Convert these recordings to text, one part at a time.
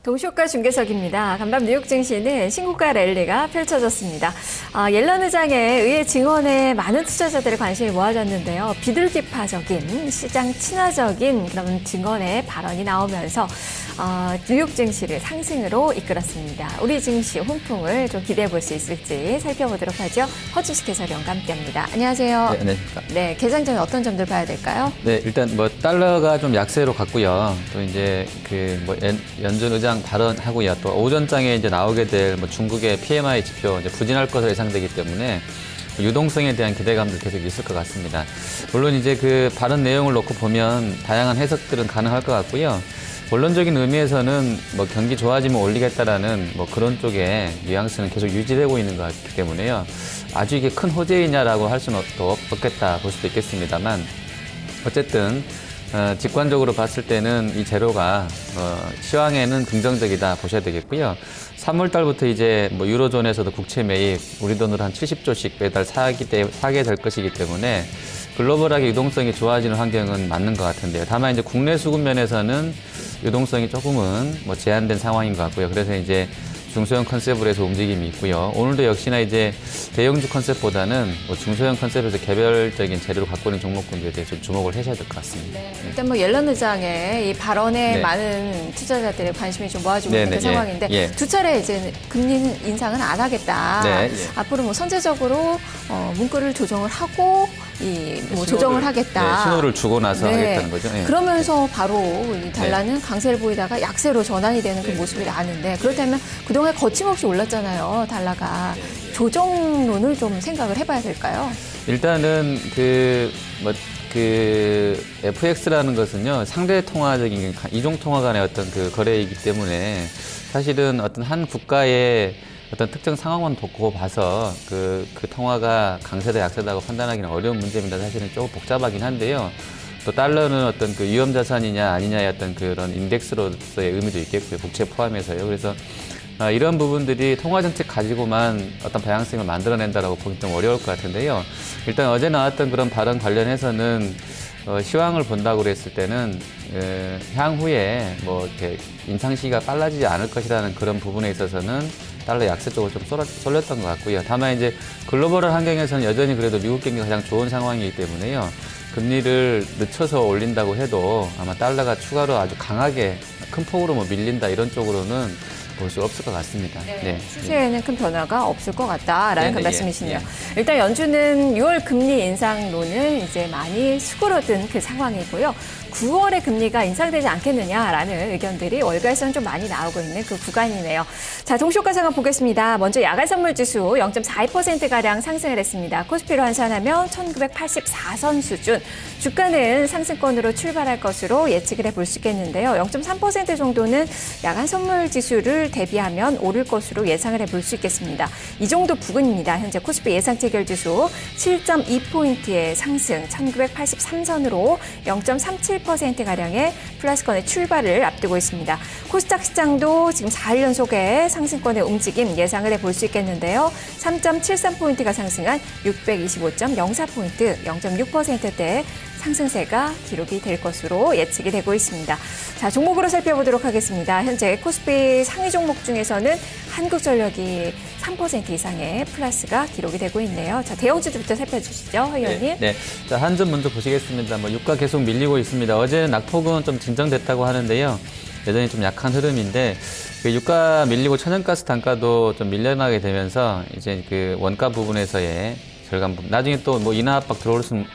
동시효과 중계석입니다. 간밤 뉴욕 증시는 신고가 랠리가 펼쳐졌습니다. 옐런 의장의 의회 증언에 많은 투자자들의 관심이 모아졌는데요. 비둘기파적인 시장 친화적인 그런 증언의 발언이 나오면서 뉴욕 증시를 상승으로 이끌었습니다. 우리 증시 홍풍을 좀 기대해 볼 수 있을지 살펴보도록 하죠. 허주식 해설위원과 함께합니다. 안녕하세요. 네, 안녕하십니까. 네, 개장 전에 어떤 점들 봐야 될까요? 네, 일단 달러가 좀 약세로 갔고요. 또 이제 연준 의장 발언하고요. 또 오전장에 이제 나오게 될 중국의 PMI 지표 이제 부진할 것으로 예상되기 때문에 유동성에 대한 기대감도 계속 있을 것 같습니다. 물론 이제 그 발언 내용을 놓고 보면 다양한 해석들은 가능할 것 같고요. 원론적인 의미에서는 경기 좋아지면 올리겠다라는 그런 쪽의 뉘앙스는 계속 유지되고 있는 것 같기 때문에요. 아주 이게 큰 호재이냐라고 할 수는 없겠다 볼 수도 있겠습니다만 어쨌든 직관적으로 봤을 때는 이 재료가 시황에는 긍정적이다 보셔야 되겠고요. 3월 달부터 이제 유로존에서도 국채 매입 우리 돈으로 한 70조씩 매달 사게 될 것이기 때문에 글로벌하게 유동성이 좋아지는 환경은 맞는 것 같은데요. 다만 이제 국내 수급 면에서는 유동성이 조금은 제한된 상황인 것 같고요. 그래서 이제 중소형 컨셉으로 해서 움직임이 있고요. 오늘도 역시나 이제 대형주 컨셉보다는 중소형 컨셉에서 개별적인 재료를 갖고 있는 종목군들에 대해서 주목을 하셔야 될 것 같습니다. 네, 일단 옐런 의장의 이 발언에 네. 많은 투자자들의 관심이 좀 모아지고 네, 있는 네, 상황인데 예. 두 차례 이제 금리 인상은 안 하겠다. 네, 예. 앞으로 선제적으로 문구를 조정을 하고 조정을 하겠다. 네, 신호를 주고 나서 하겠다는 거죠. 예. 그러면서 바로 이 달러는 강세를 보이다가 약세로 전환이 되는 그 모습이 나는데 그렇다면 그동안 거침없이 올랐잖아요. 달러가 조정론을 좀 생각을 해봐야 될까요? 일단은 FX라는 것은요, 상대 통화적인 이종 통화 간의 어떤 그 거래이기 때문에 사실은 어떤 한 국가의 어떤 특정 상황만 보고 봐서 그 통화가 강세다 약세다고 판단하기는 어려운 문제입니다. 사실은 조금 복잡하긴 한데요. 또 달러는 어떤 그 위험 자산이냐 아니냐의 어떤 그런 인덱스로서의 의미도 있겠고요. 국채 포함해서요. 그래서 이런 부분들이 통화 정책 가지고만 어떤 방향성을 만들어낸다라고 보기 좀 어려울 것 같은데요. 일단 어제 나왔던 그런 발언 관련해서는 시황을 본다고 그랬을 때는 향후에 이렇게 인상 시기가 빨라지지 않을 것이라는 그런 부분에 있어서는 달러 약세 쪽으로 좀 쏠렸던 것 같고요. 다만 이제 글로벌 환경에서는 여전히 그래도 미국 경기가 가장 좋은 상황이기 때문에요. 금리를 늦춰서 올린다고 해도 아마 달러가 추가로 아주 강하게 큰 폭으로 밀린다 이런 쪽으로는 볼 수 없을 것 같습니다. 네. 추세에는 큰 변화가 없을 것 같다라는 그 말씀이시네요. 예. 일단 연준은 6월 금리 인상론을 이제 많이 수그러든 그 상황이고요. 9월에 금리가 인상되지 않겠느냐라는 의견들이 월가에서는 좀 많이 나오고 있는 그 구간이네요. 자, 동시효과 상황 보겠습니다. 먼저 야간 선물 지수 0.42%가량 상승을 했습니다. 코스피로 환산하면 1984선 수준. 주가는 상승권으로 출발할 것으로 예측을 해볼 수 있겠는데요. 0.3% 정도는 야간 선물 지수를 대비하면 오를 것으로 예상을 해볼 수 있겠습니다. 이 정도 부근입니다. 현재 코스피 예상 체결 지수 7.2포인트의 상승 1983선으로 0.37%가량의 플러스권의 출발을 앞두고 있습니다. 코스닥 시장도 지금 4일 연속의 상승권의 움직임 예상을 해볼 수 있겠는데요. 3.73포인트가 상승한 625.04포인트, 0.6%대 상승세가 기록이 될 것으로 예측이 되고 있습니다. 자, 종목으로 살펴보도록 하겠습니다. 현재 코스피 상위 종목 중에서는 한국전력이 3% 이상의 플러스가 기록이 되고 있네요. 자, 대형주부터 살펴주시죠, 허 의원님. 네. 자, 한점 먼저 보시겠습니다. 유가 계속 밀리고 있습니다. 어제는 낙폭은 좀 진정됐다고 하는데요. 여전히 좀 약한 흐름인데 그 유가 밀리고 천연가스 단가도 좀 밀려나게 되면서 이제 그 원가 부분에서의 절감 부분. 나중에 또 인하 압박 들어올 수도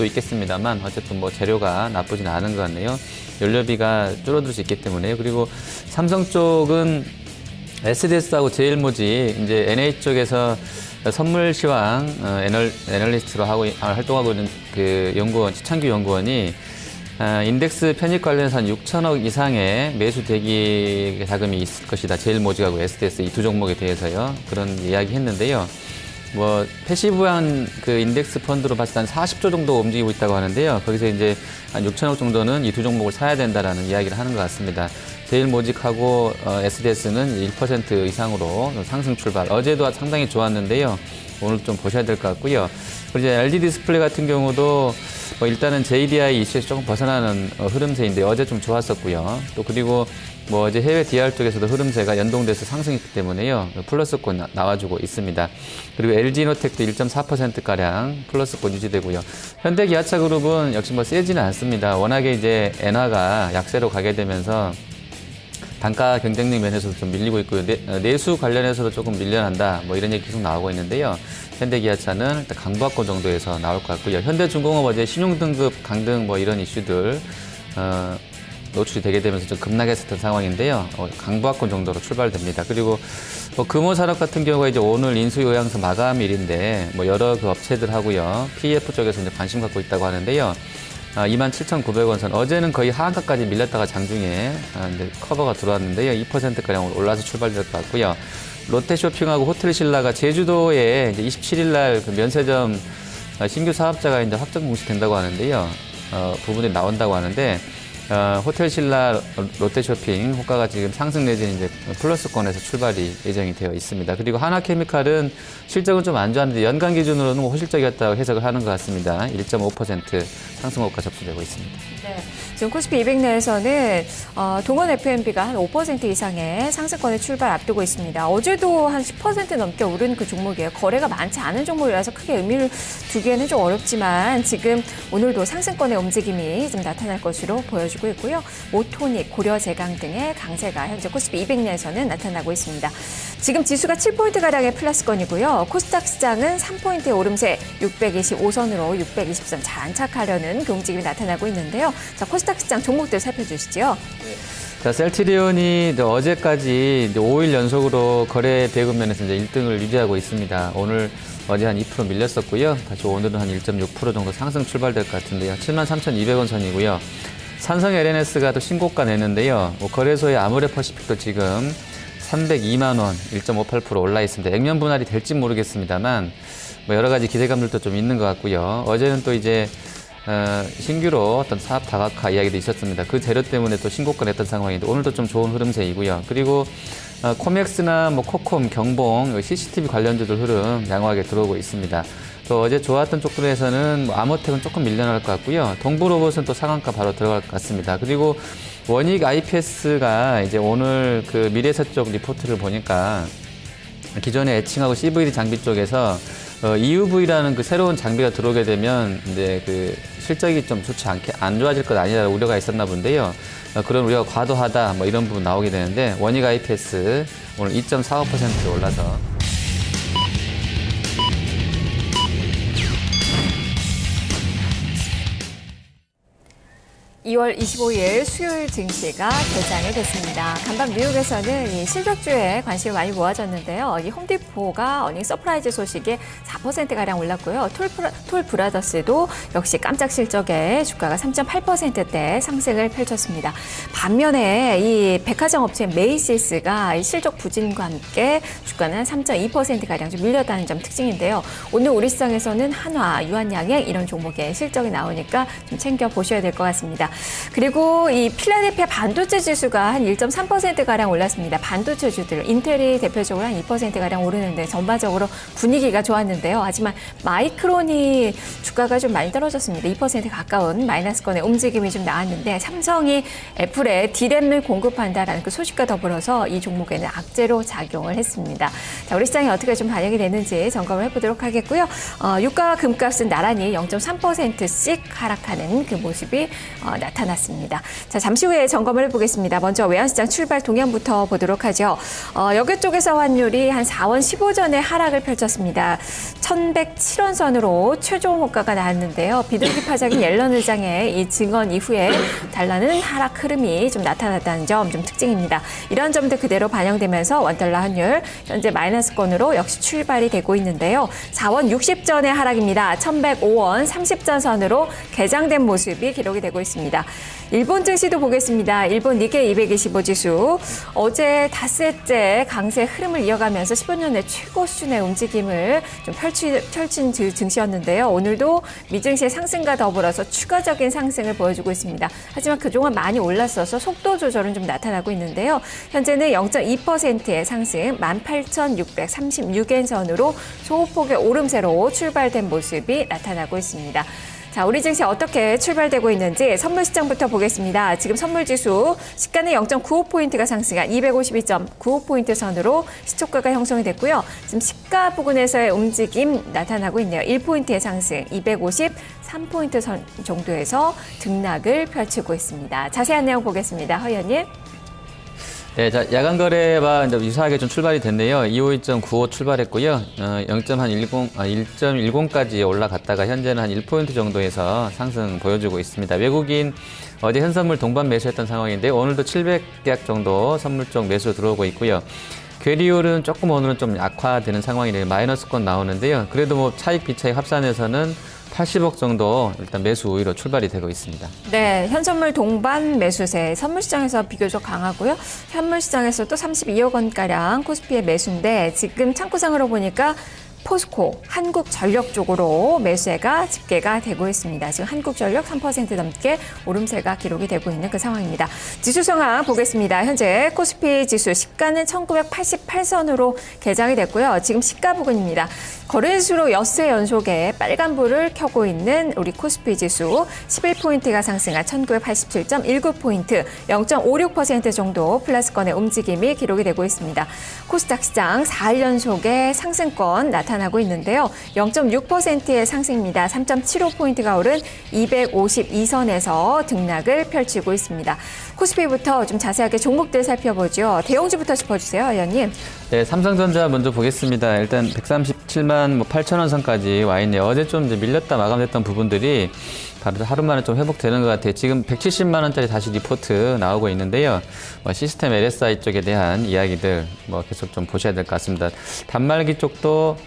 있겠습니다만 어쨌든 재료가 나쁘진 않은 것 같네요. 연료비가 줄어들 수 있기 때문에. 그리고 삼성 쪽은 SDS하고 제일모직 이제 NH 쪽에서 선물 시황 애널리스트로 활동하고 있는 그 연구원 지창규 연구원이 인덱스 편입 관련해서 한 6천억 이상의 매수 대기 자금이 있을 것이다. 제일모직하고 SDS 이 두 종목에 대해서요. 그런 이야기 했는데요. 패시브한 그 인덱스 펀드로 봤을 때 한 40조 정도 움직이고 있다고 하는데요. 거기서 이제 한 6천억 정도는 이 두 종목을 사야 된다라는 이야기를 하는 것 같습니다. 제일모직하고 SDS는 1% 이상으로 상승 출발. 어제도 상당히 좋았는데요. 오늘 좀 보셔야 될 것 같고요. 그리고 이제 LG 디스플레이 같은 경우도 뭐 일단은 JDI 이슈에서 조금 벗어나는 흐름세인데 어제 좀 좋았었고요. 또 그리고 뭐 어제 해외 DR 쪽에서도 흐름세가 연동돼서 상승했기 때문에요. 플러스권 나와주고 있습니다. 그리고 LG이노텍도 1.4%가량 플러스권 유지되고요. 현대기아차그룹은 역시 뭐 세지는 않습니다. 워낙에 이제 엔화가 약세로 가게 되면서 단가 경쟁력 면에서도 좀 밀리고 있고요. 내수 관련해서도 조금 밀려난다. 뭐 이런 얘기 계속 나오고 있는데요. 현대기아차는 일단 강보합권 정도에서 나올 것 같고요. 현대중공업 어제 신용등급 강등 뭐 이런 이슈들 노출이 되게 되면서 좀 급락했었던 상황인데요. 강보합권 정도로 출발됩니다. 그리고 뭐 금호산업 같은 경우가 이제 오늘 인수요양서 마감일인데 뭐 여러 그 업체들 하고요. PEF 쪽에서 이제 관심 갖고 있다고 하는데요. 27,900원 선. 어제는 거의 하한가까지 밀렸다가 장중에 이제 커버가 들어왔는데요. 2%가량 올라서 출발될 것 같고요. 롯데쇼핑하고 호텔신라가 제주도에 이제 27일 날 그 면세점 신규 사업자가 이제 확정 공시된다고 하는데요. 부분이 나온다고 하는데, 호텔신라, 롯데쇼핑 호가가 지금 상승 내지는 이제 플러스권에서 출발이 예정이 되어 있습니다. 그리고 하나케미칼은 실적은 좀 안 좋았는데 연간 기준으로는 호실적이었다고 해석을 하는 것 같습니다. 1.5% 상승 호가 접수되고 있습니다. 네. 지금 코스피 200 내에서는 동원 F&B가 한 5% 이상의 상승권을 출발 앞두고 있습니다. 어제도 한 10% 넘게 오른 그 종목이에요. 거래가 많지 않은 종목이라서 크게 의미를 두기에는 좀 어렵지만 지금 오늘도 상승권의 움직임이 좀 나타날 것으로 보여지고 있고요. 모토닉, 고려제강 등의 강세가 현재 코스피 200 내에서는 나타나고 있습니다. 지금 지수가 7포인트가량의 플러스권이고요. 코스닥 시장은 3포인트의 오름세 625선으로 620선 잘 안착하려는 그 움직임이 나타나고 있는데요. 자, 코스닥 시장 종목들 살펴주시죠. 자, 셀트리온이 어제까지 이제 5일 연속으로 거래 대금 면에서 이제 1등을 유지하고 있습니다. 어제 한 2% 밀렸었고요. 다시 오늘은 한 1.6% 정도 상승 출발될 것 같은데요. 73,200원 선이고요. 삼성 LNS가 또 신고가 내는데요. 거래소의 아모레퍼시픽도 지금 302만 원, 1.58% 올라 있습니다. 액면 분할이 될지 모르겠습니다만 뭐 여러 가지 기대감들도 좀 있는 것 같고요. 어제는 또 이제 신규로 어떤 사업 다각화 이야기도 있었습니다. 그 재료 때문에 또 신고가 냈던 상황인데 오늘도 좀 좋은 흐름세이고요. 그리고 코맥스나 뭐 코콤, 경봉, CCTV 관련주들 흐름 양호하게 들어오고 있습니다. 또 어제 좋았던 쪽들에서는 뭐 아모텍은 조금 밀려날 것 같고요. 동부로봇은 또 상한가 바로 들어갈 것 같습니다. 그리고 원익 IPS가 이제 오늘 그 미래세 쪽 리포트를 보니까 기존의 애칭하고 CVD 장비 쪽에서 EUV라는 그 새로운 장비가 들어오게 되면 이제 그 실적이 좀 좋지 않게 안 좋아질 것 아니냐는 우려가 있었나 본데요. 그런 우려가 과도하다 뭐 이런 부분 나오게 되는데 원익 IPS 오늘 2.45% 올라서 2월 25일 수요일 증시가 개장이 됐습니다. 간밤 뉴욕에서는 이 실적주에 관심이 많이 모아졌는데요. 이 홈디포가 어닝 서프라이즈 소식에 4%가량 올랐고요. 톨브라더스도 역시 깜짝 실적에 주가가 3.8%대 상승을 펼쳤습니다. 반면에 이 백화점 업체 메이시스가 이 실적 부진과 함께 주가는 3.2%가량 좀 밀렸다는 점 특징인데요. 오늘 우리 시장에서는 한화, 유한양행 이런 종목의 실적이 나오니까 좀 챙겨보셔야 될 것 같습니다. 그리고 이 필라델피아 반도체 지수가 한 1.3%가량 올랐습니다. 반도체주들, 인텔이 대표적으로 한 2%가량 오르는데 전반적으로 분위기가 좋았는데요. 하지만 마이크론이 주가가 좀 많이 떨어졌습니다. 2% 가까운 마이너스권의 움직임이 좀 나왔는데 삼성이 애플에 D램을 공급한다라는 그 소식과 더불어서 이 종목에는 악재로 작용을 했습니다. 자, 우리 시장이 어떻게 좀 반영이 되는지 점검을 해보도록 하겠고요. 유가와 금값은 나란히 0.3%씩 하락하는 그 모습이 나타났습니다. 자, 잠시 후에 점검을 해보겠습니다. 먼저 외환시장 출발 동향부터 보도록 하죠. 여객 쪽에서 환율이 한 4원 15전의 하락을 펼쳤습니다. 1,107원 선으로 최종 호가가 나왔는데요. 비둘기파적인 옐런 의장의 이 증언 이후에 달러는 하락 흐름이 좀 나타났다는 점 좀 특징입니다. 이런 점들 그대로 반영되면서 원달러 환율 현재 마이너스권으로 역시 출발이 되고 있는데요. 4원 60전의 하락입니다. 1,105원 30전 선으로 개장된 모습이 기록이 되고 있습니다. 일본 증시도 보겠습니다. 일본 니케이 225 지수 어제 닷새째 강세 흐름을 이어가면서 15년 내 최고 수준의 움직임을 좀 펼친 증시였는데요. 오늘도 미증시의 상승과 더불어서 추가적인 상승을 보여주고 있습니다. 하지만 그동안 많이 올랐어서 속도 조절은 좀 나타나고 있는데요. 현재는 0.2%의 상승 18,636엔 선으로 소폭의 오름세로 출발된 모습이 나타나고 있습니다. 자, 자, 우리 증시 어떻게 출발되고 있는지 선물 시장부터 보겠습니다. 지금 선물 지수 시가는 0.95포인트가 상승한 252.95포인트 선으로 시초가가 형성이 됐고요. 지금 시가 부근에서의 움직임 나타나고 있네요. 1포인트의 상승 253포인트 선 정도에서 등락을 펼치고 있습니다. 자세한 내용 보겠습니다. 허 의원님. 네, 자, 야간 거래와 이제 유사하게 좀 출발이 됐네요. 252.95 출발했고요. 1.10까지 올라갔다가 현재는 한 1포인트 정도에서 상승 보여주고 있습니다. 외국인 어제 현선물 동반 매수했던 상황인데 오늘도 700계약 정도 선물 쪽 매수 들어오고 있고요. 괴리율은 조금 오늘은 좀 악화되는 상황이네요. 마이너스권 나오는데요. 그래도 뭐 차익 비차익 합산해서는 80억 정도 일단 매수 우위로 출발이 되고 있습니다. 네, 현선물 동반 매수세 선물시장에서 비교적 강하고요. 현물시장에서도 32억 원가량 코스피의 매수인데 지금 창구상으로 보니까 포스코, 한국전력 쪽으로 매수세가 집계가 되고 있습니다. 지금 한국전력 3% 넘게 오름세가 기록이 되고 있는 그 상황입니다. 지수 상황 보겠습니다. 현재 코스피 지수 시가는 1988선으로 개장이 됐고요. 지금 시가 부근입니다. 거래일수로 엿새 연속에 빨간불을 켜고 있는 우리 코스피 지수 11포인트가 상승한 1987.19포인트 0.56% 정도 플러스권의 움직임이 기록이 되고 있습니다. 코스닥 시장 4일 연속의 상승권 나타나고 있는데요. 0.6%의 상승입니다. 3.75포인트가 오른 252선에서 등락을 펼치고 있습니다. 코스피부터 좀 자세하게 종목들 살펴보죠. 대형주부터 짚어주세요, 의원님. 네, 삼성전자 먼저 보겠습니다. 일단 137만 8천 원 선까지 와 있네요. 어제 좀 이제 밀렸다 마감됐던 부분들이 바로 하루 만에 좀 회복되는 것 같아요. 지금 170만 원짜리 다시 리포트 나오고 있는데요. 시스템 LSI 쪽에 대한 이야기들 계속 좀 보셔야 될 것 같습니다. 단말기 쪽도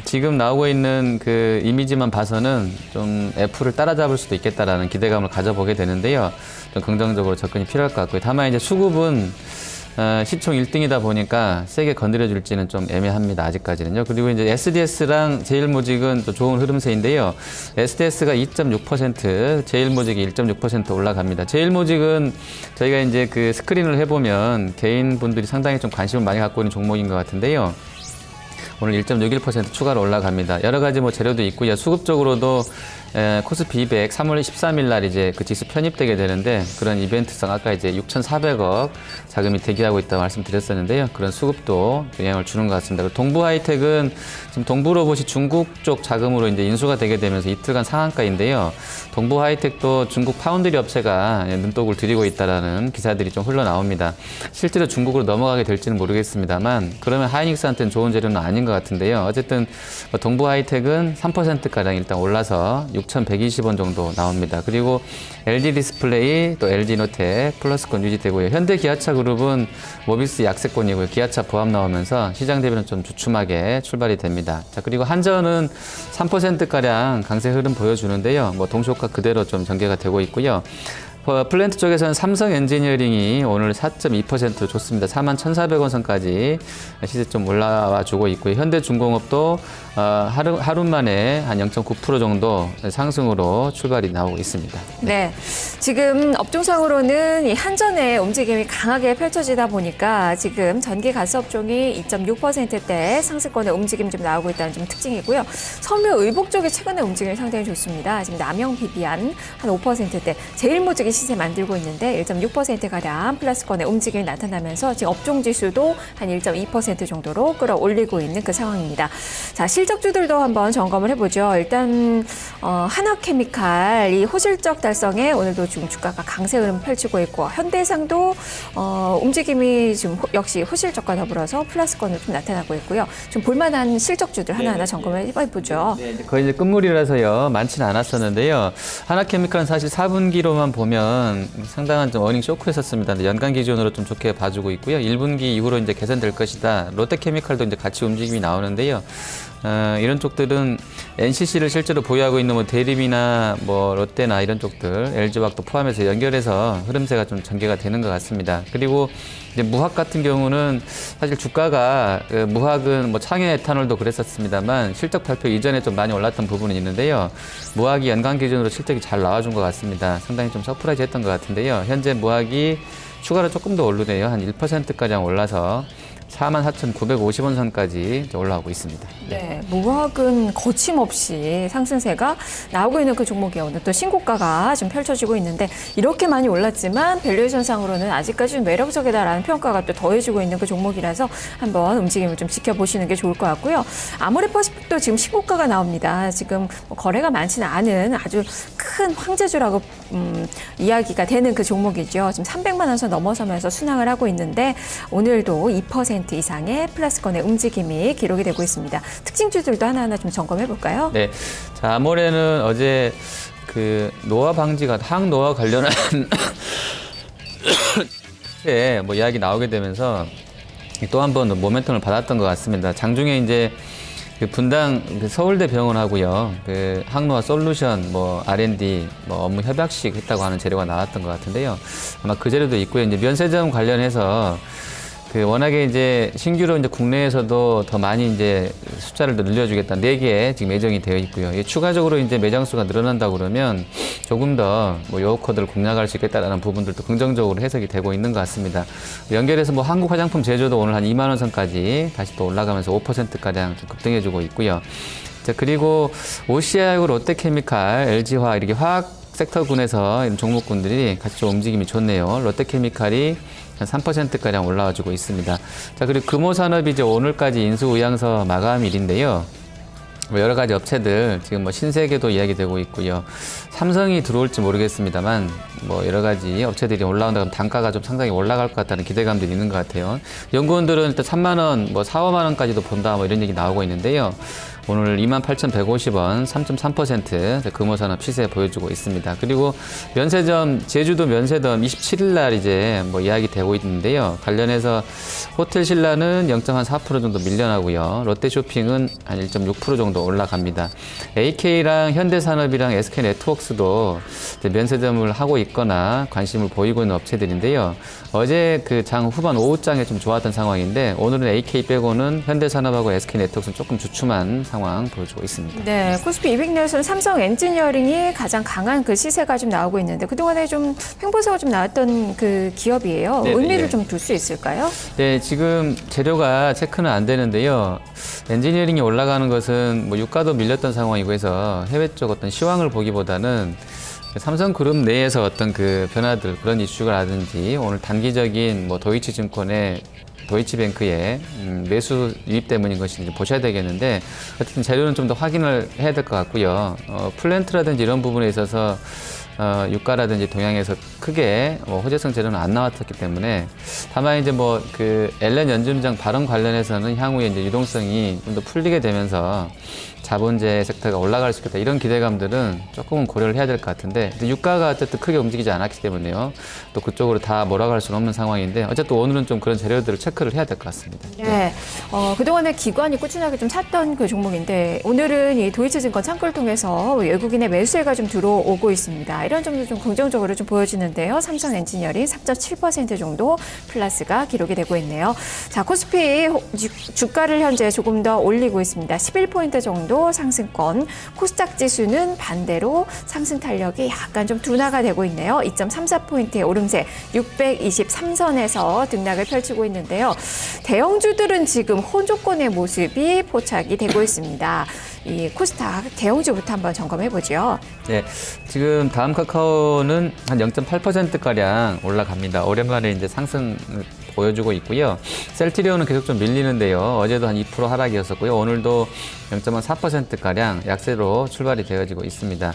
지금 나오고 있는 그 이미지만 봐서는 좀 애플을 따라잡을 수도 있겠다라는 기대감을 가져보게 되는데요. 좀 긍정적으로 접근이 필요할 것 같고요. 다만 이제 수급은 시총 1등이다 보니까 세게 건드려줄지는 좀 애매합니다. 아직까지는요. 그리고 이제 SDS랑 제일모직은 또 좋은 흐름세인데요. SDS가 2.6%, 제일모직이 1.6% 올라갑니다. 제일모직은 저희가 이제 그 스크린을 해보면 개인분들이 상당히 좀 관심을 많이 갖고 있는 종목인 것 같은데요. 오늘 1.61% 추가로 올라갑니다. 여러 가지 재료도 있고요. 수급적으로도 코스피 200 3월 13일 날 이제 그 지수 편입되게 되는데 그런 이벤트성 아까 이제 6,400억 자금이 대기하고 있다고 말씀드렸었는데요. 그런 수급도 영향을 주는 것 같습니다. 그리고 동부하이텍은 지금 동부로봇이 중국 쪽 자금으로 이제 인수가 되게 되면서 이틀간 상한가인데요. 동부하이텍도 중국 파운드리 업체가 눈독을 들이고 있다라는 기사들이 좀 흘러나옵니다. 실제로 중국으로 넘어가게 될지는 모르겠습니다만 그러면 하이닉스한테는 좋은 재료는 아닌 것 같은데요. 어쨌든 동부하이텍은 3%가량 일단 올라서 6,120원 정도 나옵니다. 그리고 LG 디스플레이 또 LG노텍 플러스권 유지되고요. 현대기아차 그룹은 모비스 약세권이고요. 기아차 보합 나오면서 시장 대비는 좀 주춤하게 출발이 됩니다. 자, 그리고 한전은 3%가량 강세 흐름 보여주는데요. 동시효과 그대로 좀 전개가 되고 있고요. 플랜트 쪽에서는 삼성 엔지니어링이 오늘 4.2% 좋습니다. 41,400원 선까지 시세 좀 올라와 주고 있고요. 현대중공업도 하루 만에 한 0.9% 정도 상승으로 출발이 나오고 있습니다. 네. 지금 업종상으로는 이 한전의 움직임이 강하게 펼쳐지다 보니까 지금 전기 가스 업종이 2.6%대 상승권의 움직임이 좀 나오고 있다는 좀 특징이고요. 섬유 의복 쪽의 최근의 움직임이 상당히 좋습니다. 지금 남영 비비안 한 5%대, 제일모직이 시세 만들고 있는데 1.6%가량 플러스권의 움직임이 나타나면서 지금 업종 지수도 한 1.2% 정도로 끌어올리고 있는 그 상황입니다. 자, 실적주들도 한번 점검을 해보죠. 일단 한화케미칼 이 호실적 달성에 오늘도 지금 주가가 강세 흐름 펼치고 있고 현대해상도 움직임이 지금 역시 호실적과 더불어서 플러스권으로 좀 나타나고 있고요. 좀 볼만한 실적주들 하나하나 점검을 해보죠. 네, 거의 이제 끝물이라서요. 많지는 않았었는데요. 하나케미칼은 사실 4분기로만 보면 상당한 좀 어닝 쇼크였었습니다. 연간 기준으로 좀 좋게 봐주고 있고요. 1분기 이후로 이제 개선될 것이다. 롯데케미칼도 이제 같이 움직임이 나오는데요. 이런 쪽들은 NCC를 실제로 보유하고 있는 대림이나 롯데나 이런 쪽들, LG화학도 포함해서 연결해서 흐름세가 좀 전개가 되는 것 같습니다. 그리고 이제 무학 같은 경우는 사실 주가가 무학은 창현 에탄올도 그랬었습니다만 실적 발표 이전에 좀 많이 올랐던 부분이 있는데요. 무학이 연간 기준으로 실적이 잘 나와준 것 같습니다. 상당히 좀 서프라이즈 했던 것 같은데요. 현재 무학이 추가로 조금 더 오르네요. 한 1%가량 올라서 44,950원 선까지 올라오고 있습니다. 네, 무화근 거침없이 상승세가 나오고 있는 그 종목이에요. 오늘 또 신고가가 좀 펼쳐지고 있는데 이렇게 많이 올랐지만 밸류에이션상으로는 아직까지 좀 매력적이다라는 평가가 또 더해지고 있는 그 종목이라서 한번 움직임을 좀 지켜보시는 게 좋을 것 같고요. 아모레퍼시픽도 지금 신고가가 나옵니다. 지금 뭐 거래가 많지는 않은 아주 큰 황제주라고 이야기가 되는 그 종목이죠. 지금 300만 원 선 넘어서면서 순항을 하고 있는데 오늘도 2% 이상의 플러스권의 움직임이 기록이 되고 있습니다. 특징주들도 하나하나 좀 점검해 볼까요? 네. 자, 아모레는 어제 그 노화 방지가 항노화 관련한 뭐 이야기 나오게 되면서 또 한 번 모멘텀을 받았던 것 같습니다. 장중에 이제 그 분당 그 서울대 병원하고요, 그 항노화 솔루션 뭐 R&D 뭐 업무 협약식 했다고 하는 재료가 나왔던 것 같은데요. 아마 그 재료도 있고요. 이제 면세점 관련해서 그 워낙에 이제 신규로 이제 국내에서도 더 많이 이제 숫자를 더 늘려주겠다. 4개 지금 예정이 되어 있고요. 이게 추가적으로 이제 매장 수가 늘어난다고 그러면 조금 더 뭐 요구 코드를 공략할 수 있겠다라는 부분들도 긍정적으로 해석이 되고 있는 것 같습니다. 연결해서 뭐 한국 화장품 제조도 오늘 한 2만 원 선까지 다시 또 올라가면서 5%가량 좀 급등해주고 있고요. 자, 그리고 OCI하고 롯데케미칼, LG화 이렇게 화학 섹터군에서 이런 종목군들이 같이 좀 움직임이 좋네요. 롯데케미칼이 한 3%가량 올라와주고 있습니다. 자, 그리고 금호산업이 이제 오늘까지 인수의향서 마감일인데요. 뭐 여러 가지 업체들 지금 뭐 신세계도 이야기되고 있고요. 삼성이 들어올지 모르겠습니다만 뭐 여러 가지 업체들이 올라온다 그러면 단가가 좀 상당히 올라갈 것 같다는 기대감들이 있는 것 같아요. 연구원들은 일단 3만 원, 뭐 4, 5만 원까지도 본다 뭐 이런 얘기 나오고 있는데요. 오늘 28,150원, 3.3% 금호산업 시세 보여주고 있습니다. 그리고 면세점, 제주도 면세점 27일 날 이제 뭐 이야기 되고 있는데요. 관련해서 호텔 신라는 0.4% 정도 밀려나고요. 롯데쇼핑은 한 1.6% 정도 올라갑니다. AK랑 현대산업이랑 SK네트워크스도 이제 면세점을 하고 있거나 관심을 보이고 있는 업체들인데요. 어제 그 장 후반 오후장에 좀 좋았던 상황인데 오늘은 AK 빼고는 현대산업하고 SK네트워크스는 조금 주춤한 상황 보여주고 있습니다. 네, 코스피 200내에서는 삼성 엔지니어링이 가장 강한 그 시세가 좀 나오고 있는데 그동안에 좀 횡보세가 좀 나왔던 그 기업이에요. 네, 의미를 네. 좀 둘 수 있을까요? 네, 지금 재료가 체크는 안 되는데요. 엔지니어링이 올라가는 것은 뭐 유가도 밀렸던 상황이고 해서 해외 쪽 어떤 시황을 보기보다는 삼성그룹 내에서 어떤 그 변화들 그런 이슈가라든지 오늘 단기적인 뭐 도이치증권의 도이치뱅크의 매수 유입 때문인 것인지 보셔야 되겠는데 어쨌든 재료는 좀 더 확인을 해야 될 것 같고요. 플랜트라든지 이런 부분에 있어서 유가라든지 동향에서 크게 호재성 재료는 안 나왔었기 때문에 다만 이제 뭐 그 앨런 연준의장 발언 관련해서는 향후에 이제 유동성이 좀 더 풀리게 되면서 자본재 섹터가 올라갈 수 있겠다 이런 기대감들은 조금은 고려를 해야 될 것 같은데 유가가 어쨌든 크게 움직이지 않았기 때문에요. 또 그쪽으로 다 몰아갈 수는 없는 상황인데 어쨌든 오늘은 좀 그런 재료들을 체크를 해야 될 것 같습니다. 네, 그동안에 기관이 꾸준하게 좀 샀던 그 종목인데 오늘은 이 도이치증권 창구를 통해서 외국인의 매수세가 좀 들어오고 있습니다. 이런 점도 좀 긍정적으로 좀 보여지는데요. 삼성 엔지니어링 3.7% 정도 플러스가 기록이 되고 있네요. 자, 코스피 주가를 현재 조금 더 올리고 있습니다. 11포인트 정도 상승권, 코스닥 지수는 반대로 상승 탄력이 약간 좀 둔화가 되고 있네요. 2.34포인트의 오름세 623선에서 등락을 펼치고 있는데요. 대형주들은 지금 호조권의 모습이 포착이 되고 있습니다. 이 코스닥 대형주부터 한번 점검해 보죠. 네, 지금 다음 카카오는 한 0.8%가량 올라갑니다. 오랜만에 이제 상승을 보여주고 있고요. 셀트리온은 계속 좀 밀리는데요. 어제도 한 2% 하락이었었고요. 오늘도 0.4%가량 약세로 출발이 되어지고 있습니다.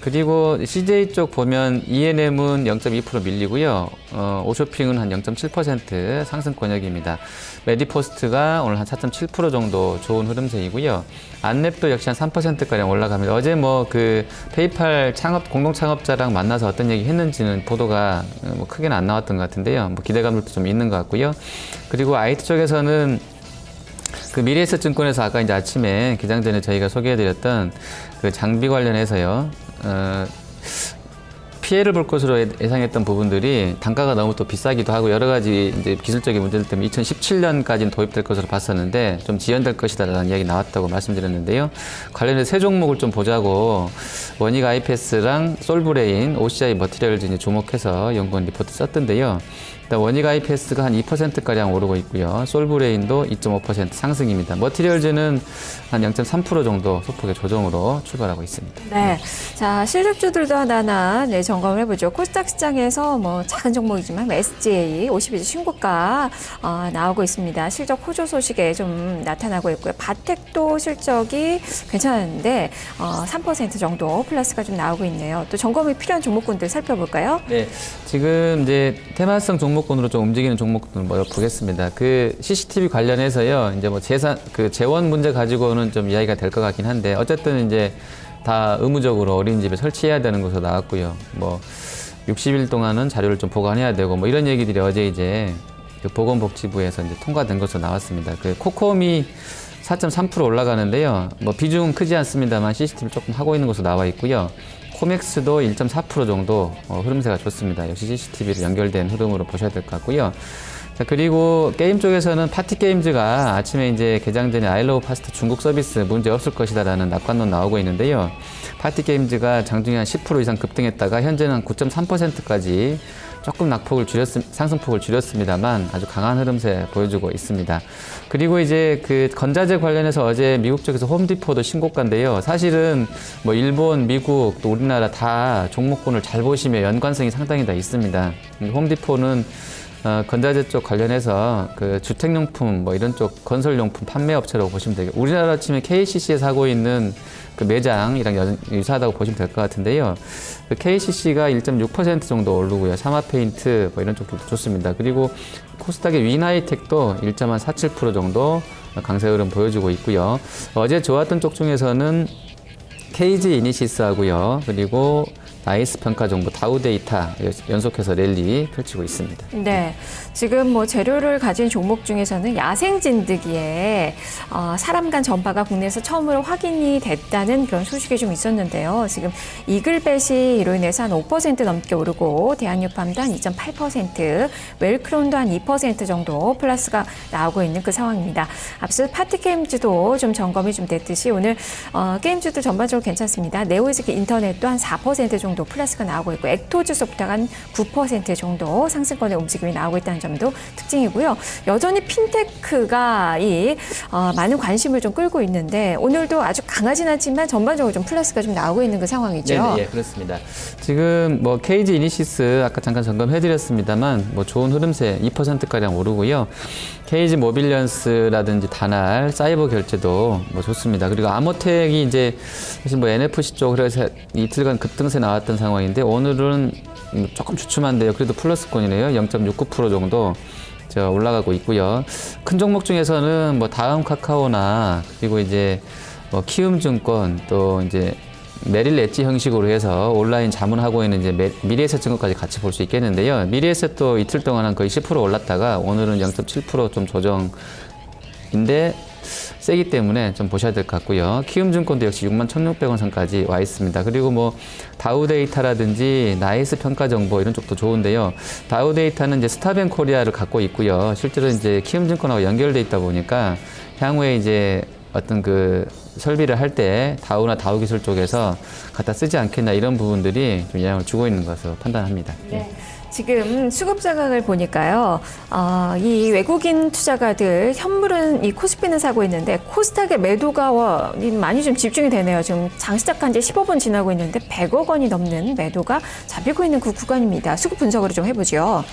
그리고 CJ 쪽 보면 E&M은 0.2% 밀리고요. 오쇼핑은 한 0.7% 상승 권역입니다. 메디포스트가 오늘 한 4.7% 정도 좋은 흐름세이고요. 안랩도 역시 한 3%가량 올라갑니다. 어제 뭐 그 페이팔 공동 창업자랑 만나서 어떤 얘기 했는지는 보도가 뭐 크게는 안 나왔던 것 같은데요. 뭐 기대감들도 좀 있는 것 같고요. 그리고 IT 쪽에서는 그 미래에셋증권에서 아까 이제 아침에 기장 전에 저희가 소개해드렸던 그 장비 관련해서요. 피해를 볼 것으로 예상했던 부분들이 단가가 너무 또 비싸기도 하고 여러 가지 이제 기술적인 문제들 때문에 2017년까지는 도입될 것으로 봤었는데 좀 지연될 것이다라는 이야기 나왔다고 말씀드렸는데요. 관련해서 세 종목을 좀 보자고 원익 IPS랑 솔브레인, OCI 머티리얼즈 이제 주목해서 연구원 리포트 썼던데요. 일단 원익 IPS가 한 2%가량 오르고 있고요. 솔브레인도 2.5% 상승입니다. 머티리얼즈는 한 0.3% 정도 소폭의 조정으로 출발하고 있습니다. 네. 자, 실적주들도 하나하나 점검을 해보죠. 코스닥 시장에서 뭐 작은 종목이지만 SGA 52주 신고가 나오고 있습니다. 실적 호조 소식에 좀 나타나고 있고요. 바텍도 실적이 괜찮은데 3% 정도 플러스가 좀 나오고 있네요. 또 점검이 필요한 종목군들 살펴볼까요? 네, 지금 이제 테마성 종목군으로 좀 움직이는 종목군을 보겠습니다. 그 CCTV 관련해서요, 이제 뭐 재원 문제 가지고는 좀 이야기가 될 것 같긴 한데 어쨌든 이제 다 의무적으로 어린이집에 설치해야 되는 것으로 나왔고요. 뭐 60일 동안은 자료를 좀 보관해야 되고 뭐 이런 얘기들이 어제 이제 그 보건복지부에서 이제 통과된 것으로 나왔습니다. 그 코콤이 4.3% 올라가는데요. 뭐 비중은 크지 않습니다만 CCTV 조금 하고 있는 것으로 나와 있고요. 코맥스도 1.4% 정도 흐름세가 좋습니다. 역시 CCTV로 연결된 흐름으로 보셔야 될 것 같고요. 자, 그리고 게임 쪽에서는 파티게임즈가 아침에 이제 개장 전에 아이러브 파스타 중국 서비스 문제 없을 것이다라는 낙관론 나오고 있는데요. 파티게임즈가 장중에 한 10% 이상 급등했다가 현재는 9.3%까지 조금 상승폭을 줄였습니다만 아주 강한 흐름세 보여주고 있습니다. 그리고 이제 그 건자재 관련해서 어제 미국 쪽에서 홈디포도 신고가인데요. 사실은 뭐 일본, 미국, 또 우리나라 다 종목군을 잘 보시면 연관성이 상당히 다 있습니다. 홈디포는 건자재 쪽 관련해서 그 주택용품 뭐 이런 쪽 건설용품 판매업체라고 보시면 되겠고 우리나라 치면 KCC에서 하고 있는 그 매장이랑 유사하다고 보시면 될 것 같은데요. 그 KCC가 1.6% 정도 오르고요. 사마페인트 뭐 이런 쪽도 좋습니다. 그리고 코스닥의 위나이텍도 1.47% 정도 강세 흐름 보여주고 있고요. 어제 좋았던 쪽 중에서는 KG 이니시스하고요. 그리고 나이스 평가 정보 다우데이터 연속해서 랠리 펼치고 있습니다. 네, 지금 뭐 재료를 가진 종목 중에서는 야생 진드기에 사람 간 전파가 국내에서 처음으로 확인이 됐다는 그런 소식이 좀 있었는데요. 지금 이글벳이 이로 인해서 한 5% 넘게 오르고 대한유팜도 한 2.8%, 웰크론도 한 2% 정도 플러스가 나오고 있는 그 상황입니다. 앞서 파티게임즈도 좀 점검이 좀 됐듯이 오늘 게임즈도 전반적으로 괜찮습니다. 네오이즈키 인터넷도 한 4% 정도 플러스가 나오고 있고 액토즈 소프트가 한 9% 정도 상승권의 움직임이 나오고 있다는 점도 특징이고요. 여전히 핀테크가 많은 관심을 좀 끌고 있는데 오늘도 아주 강하진 않지만 전반적으로 좀 플러스가 좀 나오고 있는 그 상황이죠. 네, 그렇습니다. 지금 뭐 KG 이니시스 아까 잠깐 점검해드렸습니다만 뭐 좋은 흐름세 2%가량 오르고요. KG 모빌리언스라든지 다날, 사이버 결제도 뭐 좋습니다. 그리고 아모텍이 이제 사실 뭐 NFC 쪽 그래서 이틀간 급등세 나왔던 상황인데 오늘은 조금 주춤한데요. 그래도 플러스권이네요. 0.69% 정도 올라가고 있고요. 큰 종목 중에서는 뭐 다음 카카오나 그리고 이제 뭐 키움증권 또 이제 메릴 엣지 형식으로 해서 온라인 자문하고 있는 이제 미래에셋 증권까지 같이 볼 수 있겠는데요. 미래에셋도 이틀 동안은 거의 10% 올랐다가 오늘은 0.7% 좀 조정인데 세기 때문에 좀 보셔야 될 것 같고요. 키움증권도 역시 61,600원 선까지 와 있습니다. 그리고 뭐 다우데이터라든지 나이스 평가 정보 이런 쪽도 좋은데요. 다우데이터는 이제 스타뱅코리아를 갖고 있고요. 실제로 이제 키움증권하고 연결돼 있다 보니까 향후에 이제 어떤 그 설비를 할 때 다우나 다우기술 쪽에서 갖다 쓰지 않겠나 이런 부분들이 좀 영향을 주고 있는 것으로 판단합니다. 네. 지금 수급 자각을 보니까요, 이 외국인 투자가들 현물은 이 코스피는 사고 있는데 코스닥의 매도가 많이 좀 집중이 되네요. 지금 장 시작한 지 15분 지나고 있는데 100억 원이 넘는 매도가 잡히고 있는 그 구간입니다. 수급 분석으로 좀 해보죠.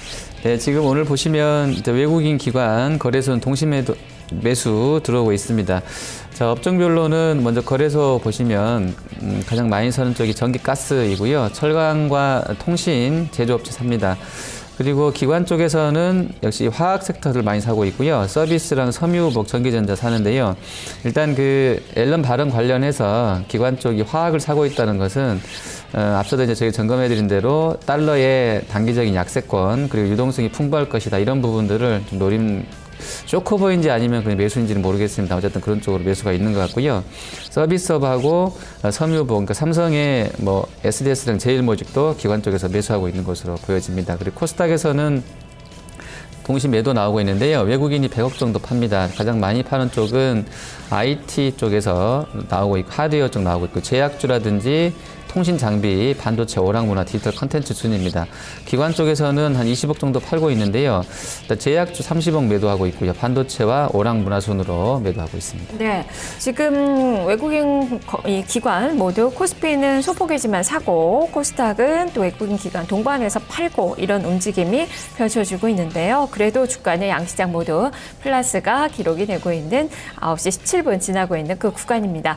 네, 지금 오늘 보시면 이제 외국인 기관 거래소는 동시매도 매수 들어오고 있습니다. 자, 업종별로는 먼저 거래소 보시면 가장 많이 사는 쪽이 전기 가스이고요. 철강과 통신, 제조업체 삽니다. 그리고 기관 쪽에서는 역시 화학 섹터를 많이 사고 있고요. 서비스랑 섬유복, 전기전자 사는데요. 일단 그 앨런 발언 관련해서 기관 쪽이 화학을 사고 있다는 것은 앞서도 이제 저희 점검해드린 대로 달러의 단기적인 약세권 그리고 유동성이 풍부할 것이다 이런 부분들을 좀 노린 쇼커버인지 아니면 그냥 매수인지는 모르겠습니다. 어쨌든 그런 쪽으로 매수가 있는 것 같고요. 서비스업하고 섬유보, 그러니까 삼성의 뭐 SDS 등 제일모직도 기관 쪽에서 매수하고 있는 것으로 보여집니다. 그리고 코스닥에서는 동시 매도 나오고 있는데요. 외국인이 100억 정도 팝니다. 가장 많이 파는 쪽은 IT 쪽에서 나오고 있고, 하드웨어 쪽 나오고 있고, 제약주라든지 통신 장비, 반도체, 오락문화, 디지털 컨텐츠 순입니다. 기관 쪽에서는 한 20억 정도 팔고 있는데요. 제약주 30억 매도하고 있고요. 반도체와 오락문화 순으로 매도하고 있습니다. 네, 지금 외국인 이 기관 모두 코스피는 소폭이지만 사고, 코스닥은 또 외국인 기관 동반해서 팔고 이런 움직임이 펼쳐지고 있는데요. 그래도 주가는 양시장 모두 플러스가 기록이 되고 있는 9시 17분 지나고 있는 그 구간입니다.